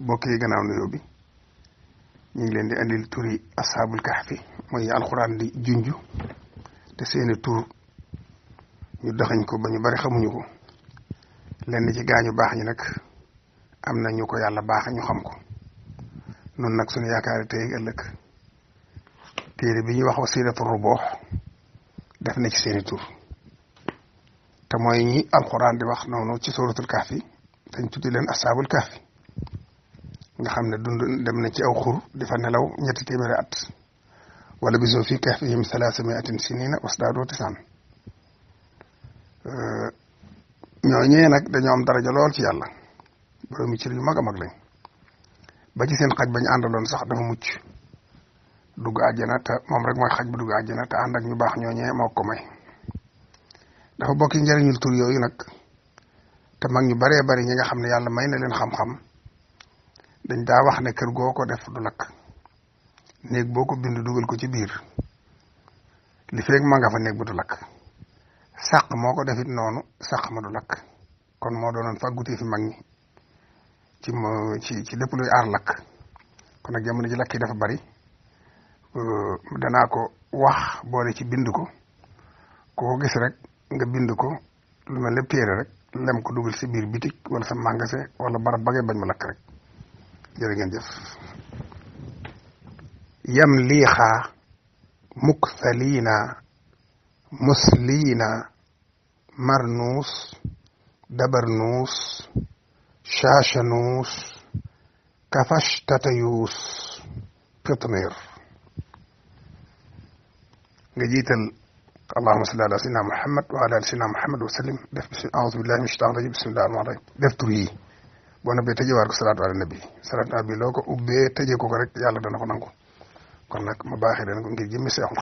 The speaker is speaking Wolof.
bokk yi gannaaw nuyoo bi ñu ngi leen di andil turi ashaabul kahfi mooy alxuraan di junju te seeni tur ñu doxañ ko ba ñu bari xamuñu ko lenn ci gaañu baax ñi nag am na ñu ko yàlla baax ñu xam ko noonu nag suñu yaakaari tey ëllëg téere bi ñuy wax wasiilatu rubuux def na ci seeni tur te mooy ñi alxuraan di wax noonu ci suratul kahfi dañ tuddi leen ashaabul kahfi nga xam ne dund dem na ci aw xur di fa nelaw 300 at wala bisoo fii kahfihim 300 sinina wasdaadoo tisaan ñooñee nag dañoo am daraja lool ci yàlla boroomi cër yu mag a mag lañ ba ci seen xaj bañ àndaloon sax dafa mucc dugg àjjana te moom rek mooy xaj bu dugg àjjana te ànd ak ñu baax ñooñee moo ko may dafa bokk njëriñul tur yooyu nag te mag ñu baree bari ñi nga xam ne yàlla may na leen xam-xam dañ daa wax ne kër goo ko def du lakk néeg boo ko bind dugal ko ci biir li feeg ma nga fa néeg bu du lakk sàq moo ko defit noonu sàq ma du lakk kon moo doonoon fàggutee fi mag ñi ci lépp luy aar lakk kon nag jamono ji lakk yi dafa bari danaa ko wax boole ci bind ko ko gis rek nga bind ko lu mel lépp téere rek lem ko dugal si biir bitik wala sa magasin wala barab ba ngay bañ ma lakk rek jërë ngeen jëf yam liixaa mukthaliina musliina marnuus dabarnuus shaashanuus kafashtatayuus qitmir nga jiital allahumma salli ala sayyidina muhammad wa ala ali sayyidina muhammad wa sallim def a'uuzu billahi min shaytaani rajim bismillahi rahmaani rahim def tur yi boo noppee tëjewaat ko salaatu ala nabi salaatu ala nabi loo ko ubbee tëjee ko rek yàlla dana ko nangu kon nag ma baaxee leen ko ngir jëmmi seexul